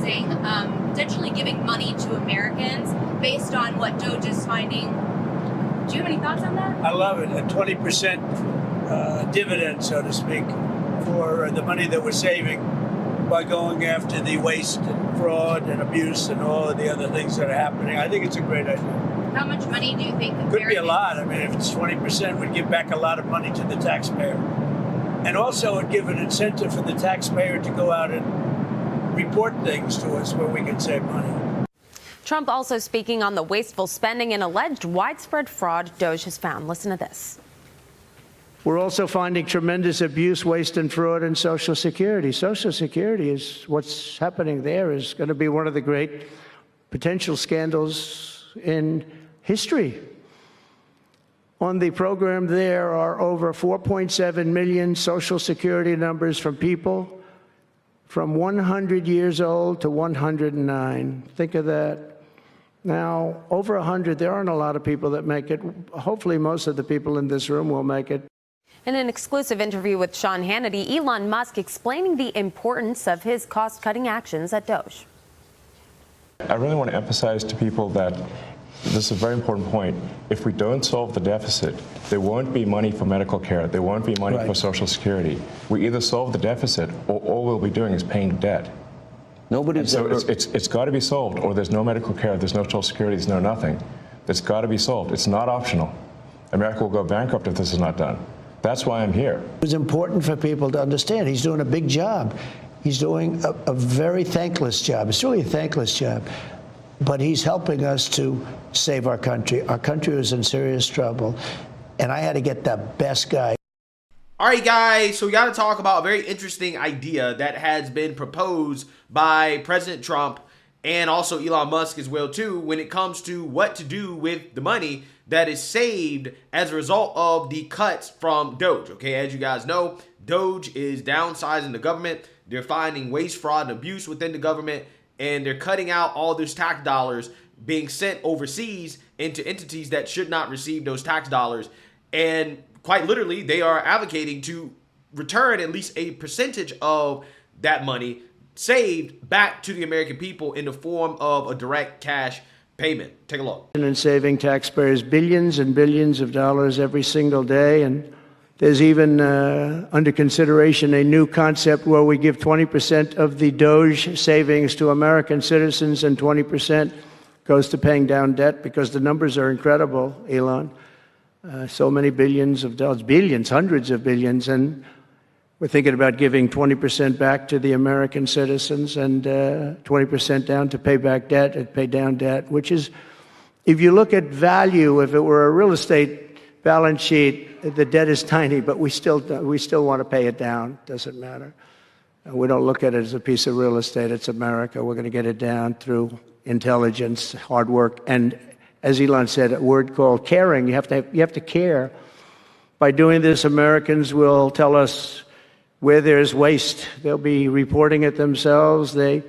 proposing potentially giving money to Americans based on what DOGE is finding. Do you have any thoughts on that? I love it. A 20% dividend, so to speak, for the money that we're saving by going after the waste and fraud and abuse and all of the other things that are happening. I think it's a great idea. How much money do you think Could be a lot. I mean, if it's 20%, we'd give back a lot of money to the taxpayer. And also it'd give an incentive for the taxpayer to go out and report things to us where we can save money. Trump also speaking on the wasteful spending and alleged widespread fraud DOGE has found. Listen to this. We're also finding tremendous abuse, waste, and fraud in Social Security. Social Security is what's happening there is going to be one of the great potential scandals in history. On the program, there are over 4.7 million Social Security numbers from people from 100 years old to 109. Think of that. Now, over 100, there aren't a lot of people that make it. Hopefully, most of the people in this room will make it. In an exclusive interview with Sean Hannity, Elon Musk explaining the importance of his cost-cutting actions at DOGE. I really want to emphasize to people that this is a very important point. If we don't solve the deficit, there won't be money for medical care. There won't be money for Social Security. We either solve the deficit, or all we'll be doing is paying debt. It's got to be solved, or there's no medical care, there's no Social Security, there's no nothing. It's got to be solved. It's not optional. America will go bankrupt if this is not done. That's why I'm here. It's important for people to understand he's doing a big job. He's doing a very thankless job. It's really a thankless job. But he's helping us to save our country. Our country was in serious trouble, and I had to get the best guy. All right, guys, so we got to talk about a very interesting idea that has been proposed by President Trump and also Elon Musk as well, too, when it comes to what to do with the money that is saved as a result of the cuts from DOGE. Okay, as you guys know, DOGE is downsizing the government. They're finding waste, fraud, and abuse within the government, and they're cutting out all those tax dollars being sent overseas into entities that should not receive those tax dollars. And quite literally, they are advocating to return at least a percentage of that money saved back to the American people in the form of a direct cash payment. Take a look. And saving taxpayers billions and billions of dollars every single day. And there's even under consideration a new concept where we give 20% of the DOGE savings to American citizens and 20% goes to paying down debt, because the numbers are incredible, Elon. So many billions of dollars, billions, hundreds of billions, and we're thinking about giving 20% back to the American citizens and 20% down to pay back debt and pay down debt, which is, if you look at value, if it were a real estate balance sheet, the debt is tiny, but we still want to pay it down. Doesn't matter. We don't look at it as a piece of real estate. It's America. We're going to get it down through intelligence, hard work, and as Elon said, a word called caring. You have to care. By doing this, Americans will tell us where there's waste. They'll be reporting it themselves. They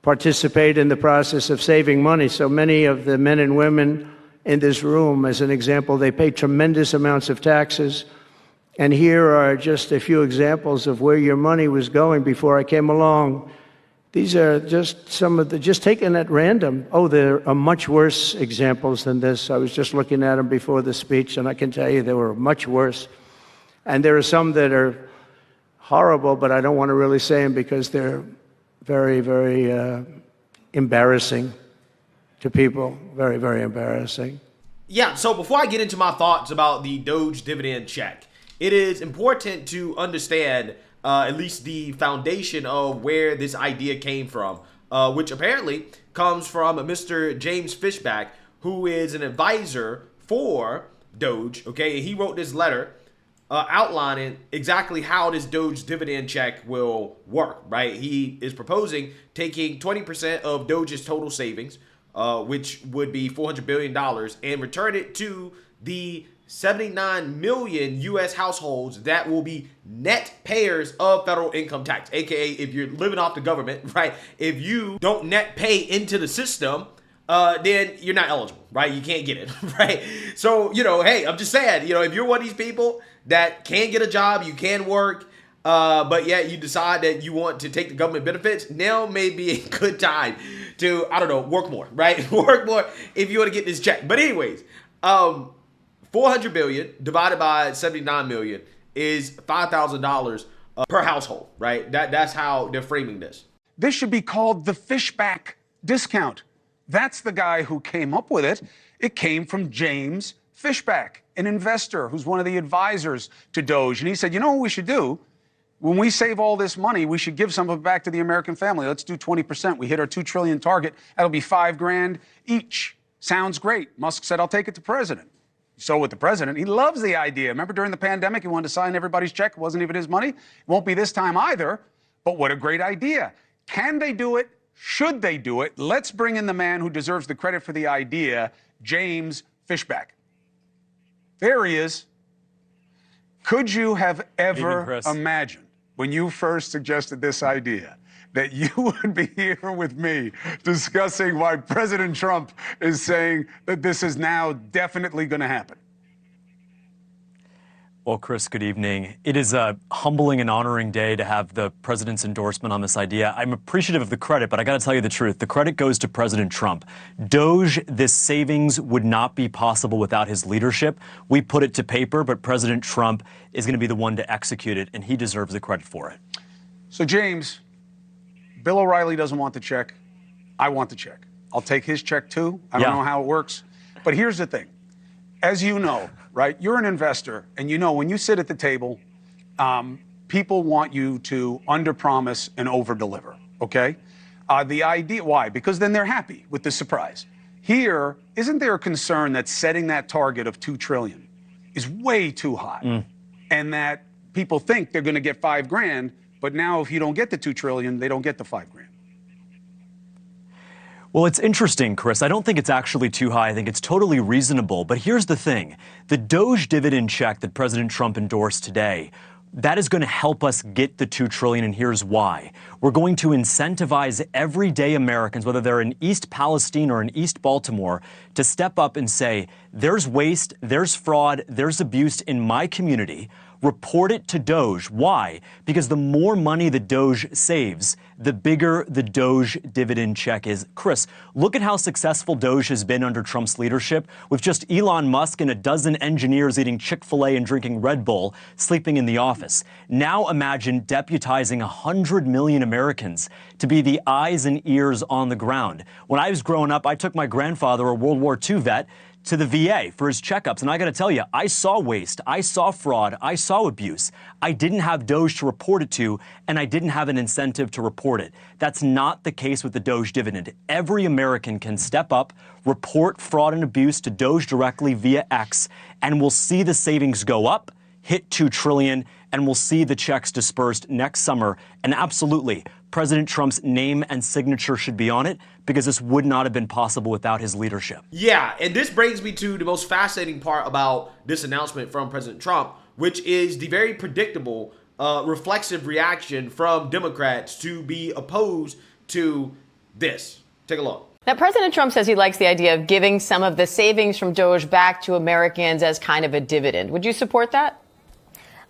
participate in the process of saving money. So many of the men and women in this room, as an example, they pay tremendous amounts of taxes. And here are just a few examples of where your money was going before I came along. These are just some of the, just taken at random. Oh, there are much worse examples than this. I was just looking at them before the speech, and I can tell you they were much worse. And there are some that are horrible, but I don't want to really say them because they're very, very embarrassing to people. Very, very embarrassing. Yeah, so before I get into my thoughts about the DOGE dividend check, it is important to understand at least the foundation of where this idea came from, which apparently comes from Mr. James Fishback, who is an advisor for DOGE. Okay, he wrote this letter outlining exactly how this DOGE dividend check will work, right? He is proposing taking 20% of DOGE's total savings, which would be $400 billion, and return it to the 79 million U.S. households that will be net payers of federal income tax, aka if you're living off the government, right? If you don't net pay into the system, then you're not eligible, right? You can't get it, right? So, hey, I'm just saying, if you're one of these people that can get a job, you can work, but yet you decide that you want to take the government benefits, now may be a good time to, I don't know, work more, right? Work more if you want to get this check. But anyways, 400 billion divided by 79 million is $5,000 per household, right? That's how they're framing this. This should be called the Fishback discount. That's the guy who came up with it. It came from James Fishback, an investor who's one of the advisors to DOGE. And he said, you know what we should do? When we save all this money, we should give some of it back to the American family. Let's do 20%. We hit our $2 trillion target. That'll be $5,000 each. Sounds great. Musk said, I'll take it to president. So with the president, he loves the idea. Remember during the pandemic, he wanted to sign everybody's check. It wasn't even his money. It won't be this time either. But what a great idea. Can they do it? Should they do it? Let's bring in the man who deserves the credit for the idea, James Fishback. There he is. Could you have ever imagined, when you first suggested this idea, that you would be here with me discussing why President Trump is saying that this is now definitely going to happen? Well, Chris, good evening. It is a humbling and honoring day to have the president's endorsement on this idea. I'm appreciative of the credit, but I got to tell you the truth. The credit goes to President Trump. DOGE, this savings would not be possible without his leadership. We put it to paper, but President Trump is going to be the one to execute it, and he deserves the credit for it. So, James, Bill O'Reilly doesn't want the check. I want the check. I'll take his check, too. I don't know how it works. But here's the thing. As you know, right, you're an investor, and you know when you sit at the table, people want you to underpromise and overdeliver, okay? The idea, why? Because then they're happy with the surprise. Here, isn't there a concern that setting that target of $2 trillion is way too high? And that people think they're going to get $5,000, but now if you don't get the $2 trillion, they don't get the $5,000. Well, it's interesting, Chris. I don't think it's actually too high. I think it's totally reasonable. But here's the thing. The DOGE dividend check that President Trump endorsed today, that is going to help us get the $2 trillion, and here's why. We're going to incentivize everyday Americans, whether they're in East Palestine or in East Baltimore, to step up and say, there's waste, there's fraud, there's abuse in my community. Report it to DOGE. Why? Because the more money the DOGE saves, the bigger the DOGE dividend check is. Chris, look at how successful DOGE has been under Trump's leadership, with just Elon Musk and a dozen engineers eating Chick-fil-A and drinking Red Bull, sleeping in the office. Now imagine deputizing 100 million Americans to be the eyes and ears on the ground. When I was growing up, I took my grandfather, a World War II vet, to the VA for his checkups. And I got to tell you, I saw waste, I saw fraud, I saw abuse. I didn't have DOGE to report it to, and I didn't have an incentive to report it. That's not the case with the DOGE dividend. Every American can step up, report fraud and abuse to DOGE directly via X, and we'll see the savings go up, hit $2 trillion, and we'll see the checks dispersed next summer. And absolutely, President Trump's name and signature should be on it, because this would not have been possible without his leadership. Yeah, and this brings me to the most fascinating part about this announcement from President Trump, which is the very predictable, reflexive reaction from Democrats to be opposed to this. Take a look. Now, President Trump says he likes the idea of giving some of the savings from DOGE back to Americans as kind of a dividend. Would you support that?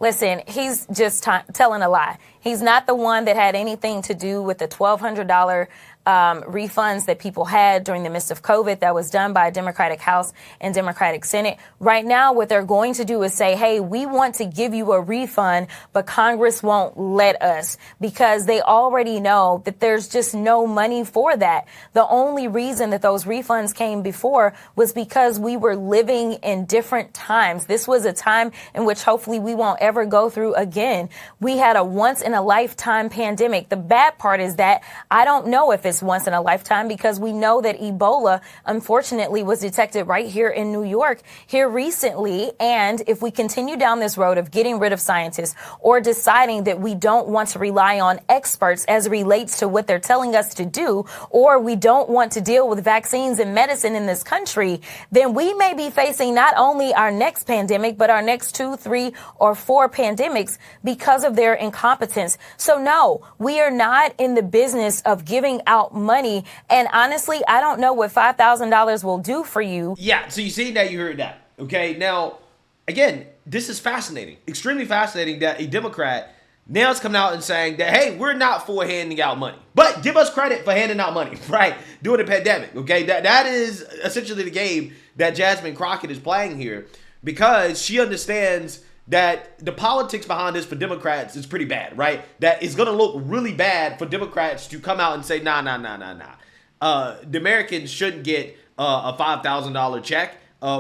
Listen, he's just telling a lie. He's not the one that had anything to do with the $1,200 refunds that people had during the midst of COVID that was done by a Democratic House and Democratic Senate. Right now, what they're going to do is say, hey, we want to give you a refund, but Congress won't let us, because they already know that there's just no money for that. The only reason that those refunds came before was because we were living in different times. This was a time in which hopefully we won't ever go through again. We had a once in a lifetime pandemic. The bad part is that I don't know if it's once in a lifetime, because we know that Ebola, unfortunately, was detected right here in New York here recently. And if we continue down this road of getting rid of scientists or deciding that we don't want to rely on experts as it relates to what they're telling us to do, or we don't want to deal with vaccines and medicine in this country, then we may be facing not only our next pandemic, but our next 2, 3, or 4 pandemics because of their incompetence. So no, we are not in the business of giving out money. And honestly, I don't know what $5,000 will do for you. Yeah, so you see that, you heard that. Okay, now, again, this is fascinating, extremely fascinating that a Democrat now it's coming out and saying that, hey, we're not for handing out money, but give us credit for handing out money, right? During the pandemic, okay? That is essentially the game that Jasmine Crockett is playing here, because she understands that the politics behind this for Democrats is pretty bad, right? That it's going to look really bad for Democrats to come out and say, nah. The Americans shouldn't get a $5,000 check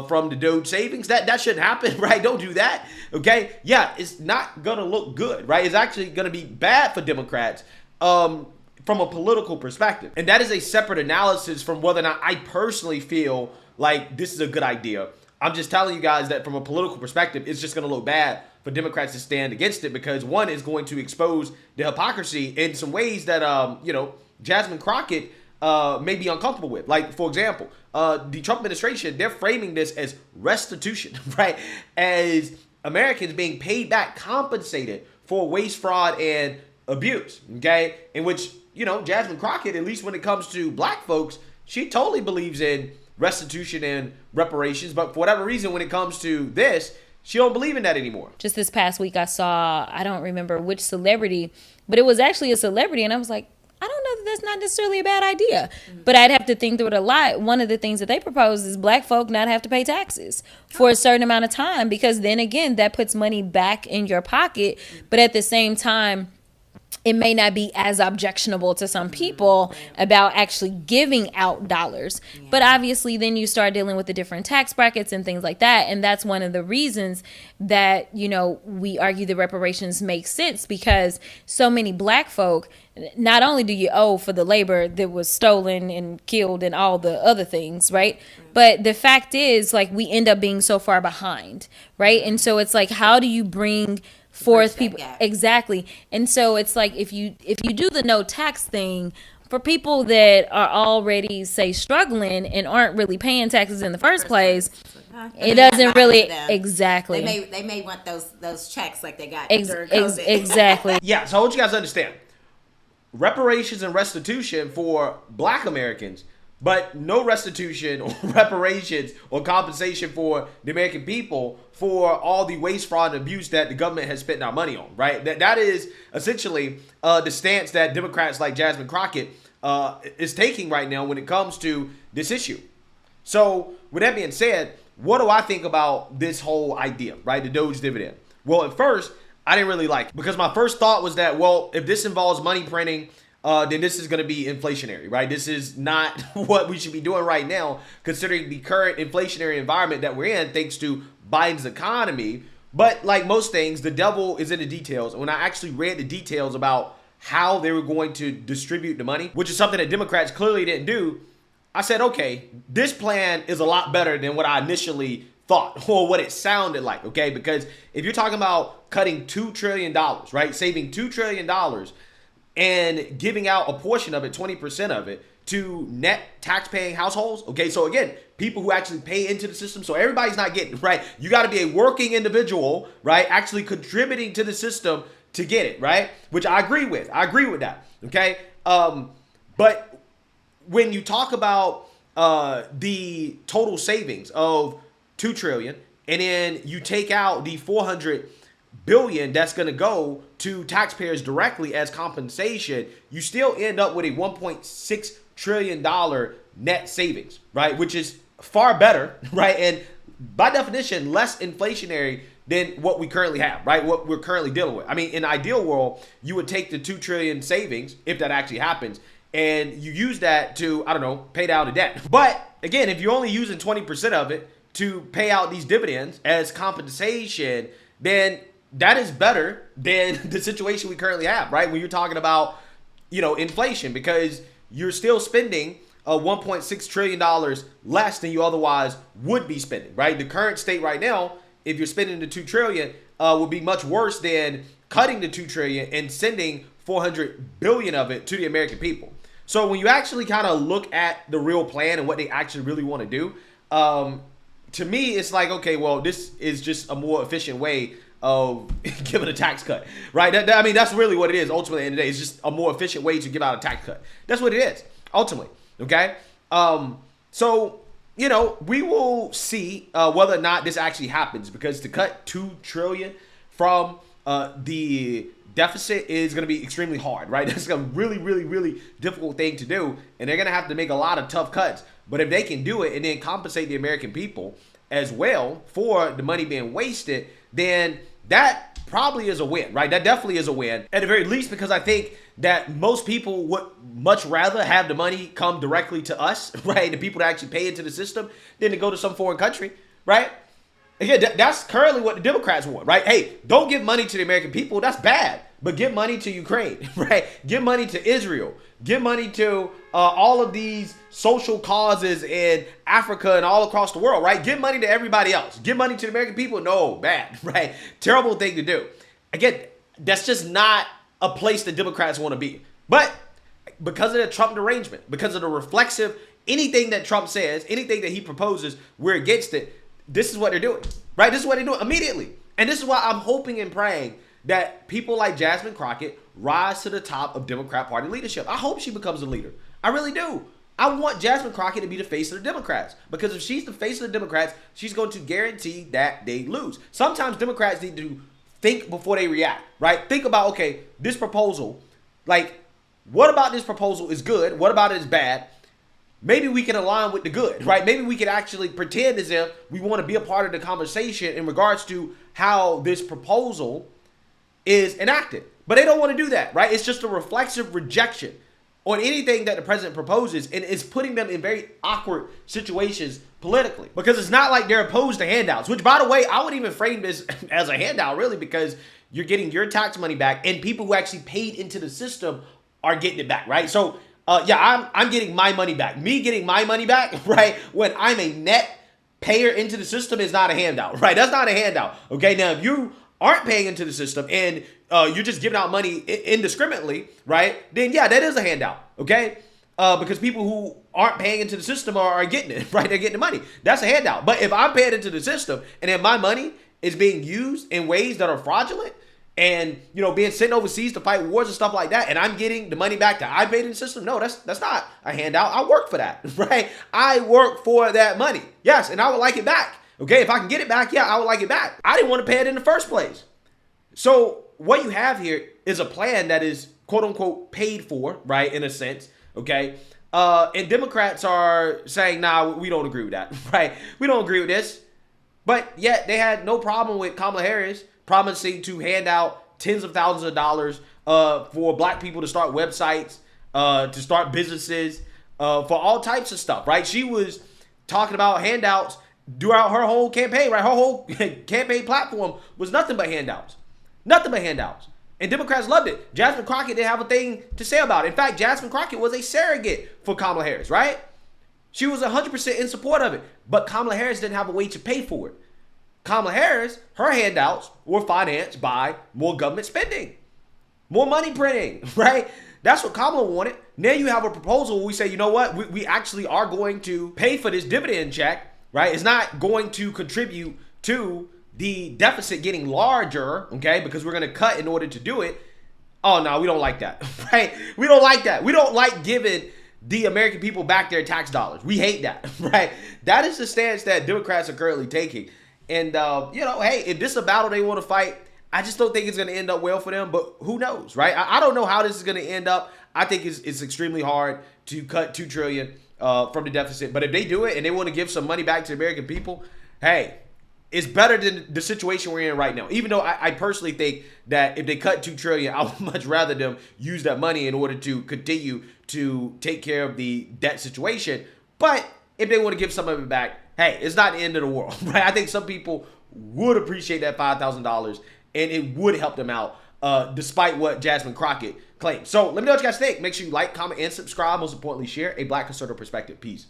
from the DOGE savings. That shouldn't happen, right? Don't do that, okay? Yeah, it's not going to look good, right? It's actually going to be bad for Democrats from a political perspective. And that is a separate analysis from whether or not I personally feel like this is a good idea. I'm just telling you guys that from a political perspective, it's just going to look bad for Democrats to stand against it, because one is going to expose the hypocrisy in some ways that, Jasmine Crockett may be uncomfortable with. Like, for example, the Trump administration, they're framing this as restitution, right? As Americans being paid back, compensated for waste, fraud, and abuse, okay? In which, Jasmine Crockett, at least when it comes to black folks, she totally believes in restitution and reparations, but for whatever reason, when it comes to this, she don't believe in that anymore. Just this past week, I saw, I don't remember which celebrity, but it was actually a celebrity, and I was like, I don't know that that's not necessarily a bad idea, but I'd have to think through it a lot. One of the things that they propose is black folk not have to pay taxes for a certain amount of time, because then again, that puts money back in your pocket, but at the same time, it may not be as objectionable to some people about actually giving out dollars. But obviously then you start dealing with the different tax brackets and things like that. And that's one of the reasons that, we argue the reparations make sense, because so many black folk, not only do you owe for the labor that was stolen and killed and all the other things, right? But the fact is, like, we end up being so far behind, right? And so it's like, how do you bring forth people? Exactly. And so it's like, if you do the no tax thing for people that are already, say, struggling and aren't really paying taxes in the first place, it doesn't really exactly. They may want those checks like they got during COVID. Exactly. Yeah. So I want you guys to understand, reparations and restitution for black Americans, but no restitution or reparations or compensation for the American people for all the waste, fraud, and abuse that the government has spent our money on, right? That is essentially the stance that Democrats like Jasmine Crockett is taking right now when it comes to this issue. So with that being said, what do I think about this whole idea, right? The DOGE dividend. Well, at first, I didn't really like it, because my first thought was that, well, if this involves money printing, then this is going to be inflationary, right? This is not what we should be doing right now, considering the current inflationary environment that we're in, thanks to Biden's economy. But like most things, the devil is in the details. And when I actually read the details about how they were going to distribute the money, which is something that Democrats clearly didn't do, I said, okay, this plan is a lot better than what I initially thought or what it sounded like, okay? Because if you're talking about cutting $2 trillion, right, saving $2 trillion and giving out a portion of it, 20% of it, to net tax-paying households, okay? So again, people who actually pay into the system, so everybody's not getting, right? You got to be a working individual, right, actually contributing to the system to get it, right? Which I agree with. I agree with that, okay? But when you talk about the total savings of $2 trillion, and then you take out the $400 billion that's going to go to taxpayers directly as compensation, you still end up with a $1.6 trillion net savings, right? Which is far better, right? And by definition, less inflationary than what we currently have, right? What we're currently dealing with. I mean, in an ideal world, you would take the $2 trillion savings, if that actually happens, and you use that to, I don't know, pay down the debt. But again, if you're only using 20% of it to pay out these dividends as compensation, then that is better than the situation we currently have, right? When you're talking about, inflation, because you're still spending $1.6 trillion less than you otherwise would be spending, right? The current state right now, if you're spending the $2 trillion, would be much worse than cutting the $2 trillion and sending $400 billion of it to the American people. So when you actually kind of look at the real plan and what they actually really want to do, to me, it's like, okay, well, this is just a more efficient way of giving a tax cut, right? I mean, that's really what it is. Ultimately, at the end of the day, it's just a more efficient way to give out a tax cut. That's what it is, ultimately, okay? So, we will see whether or not this actually happens, because to cut $2 trillion from the deficit is going to be extremely hard, right? That's a really, really, really difficult thing to do, and they're going to have to make a lot of tough cuts. But if they can do it and then compensate the American people as well for the money being wasted, then that probably is a win, right? That definitely is a win, at the very least, because I think that most people would much rather have the money come directly to us, right? The people that actually pay into the system than to go to some foreign country, right? Again, that's currently what the Democrats want, right? Hey, don't give money to the American people. That's bad. But give money to Ukraine, right? Give money to Israel. Give money to all of these social causes in Africa and all across the world, right? Give money to everybody else. Give money to the American people. No, bad, right? Terrible thing to do. Again, that's just not a place that Democrats want to be. But because of the Trump derangement, because of the reflexive, anything that Trump says, anything that he proposes, we're against it. This is what they're doing, right? This is what they're doing immediately. And this is why I'm hoping and praying that people like Jasmine Crockett rise to the top of Democrat Party leadership. I hope she becomes a leader. I really do. I want Jasmine Crockett to be the face of the Democrats, because if she's the face of the Democrats, she's going to guarantee that they lose. Sometimes Democrats need to think before they react, right? Think about, okay, this proposal, like, what about this proposal is good? What about it is bad? Maybe we can align with the good, right? Maybe we can actually pretend as if we want to be a part of the conversation in regards to how this proposal is enacted. But they don't want to do that, right? It's just a reflexive rejection on anything that the president proposes, and it's putting them in very awkward situations politically, because it's not like they're opposed to handouts, which, by the way, I would even frame this as a handout, really, because you're getting your tax money back, and people who actually paid into the system are getting it back, right? So yeah, I'm getting my money back. Me getting my money back, right, when I'm a net payer into the system is not a handout, right? That's not a handout, okay? Now, if you aren't paying into the system and you're just giving out money indiscriminately, right, then yeah, that is a handout, okay? Because people who aren't paying into the system are getting it, right? They're getting the money. That's a handout. But if I'm paying into the system and then my money is being used in ways that are fraudulent, and, you know, being sent overseas to fight wars and stuff like that, and I'm getting the money back that I paid in the system, no, that's not a handout. I work for that, right? I work for that money. Yes, and I would like it back. Okay, if I can get it back, yeah, I would like it back. I didn't want to pay it in the first place. So what you have here is a plan that is, quote unquote, paid for, right, in a sense, okay? And Democrats are saying, nah, we don't agree with that, right? We don't agree with this. But yet they had no problem with Kamala Harris promising to hand out tens of thousands of dollars for black people to start websites, to start businesses, for all types of stuff, right? She was talking about handouts throughout her whole campaign, right? Her whole campaign platform was nothing but handouts. Nothing but handouts. And Democrats loved it. Jasmine Crockett didn't have a thing to say about it. In fact, Jasmine Crockett was a surrogate for Kamala Harris, right? She was 100% in support of it. But Kamala Harris didn't have a way to pay for it. Kamala Harris, her handouts were financed by more government spending, more money printing, right? That's what Kamala wanted. Now you have a proposal where we say, you know what? We actually are going to pay for this dividend check, right? It's not going to contribute to the deficit getting larger, okay? Because we're going to cut in order to do it. Oh, no, we don't like that, right? We don't like that. We don't like giving the American people back their tax dollars. We hate that, right? That is the stance that Democrats are currently taking. And, you know, hey, if this is a battle they want to fight, I just don't think it's going to end up well for them. But who knows, right? I don't know how this is going to end up. I think it's extremely hard to cut $2 trillion from the deficit. But if they do it and they want to give some money back to the American people, hey, it's better than the situation we're in right now. Even though I personally think that if they cut $2 trillion, I would much rather them use that money in order to continue to take care of the debt situation. But if they want to give some of it back, hey, it's not the end of the world, right? I think some people would appreciate that $5,000 and it would help them out, despite what Jasmine Crockett claims. So let me know what you guys think. Make sure you like, comment, and subscribe. Most importantly, share a Black conservative perspective. Peace.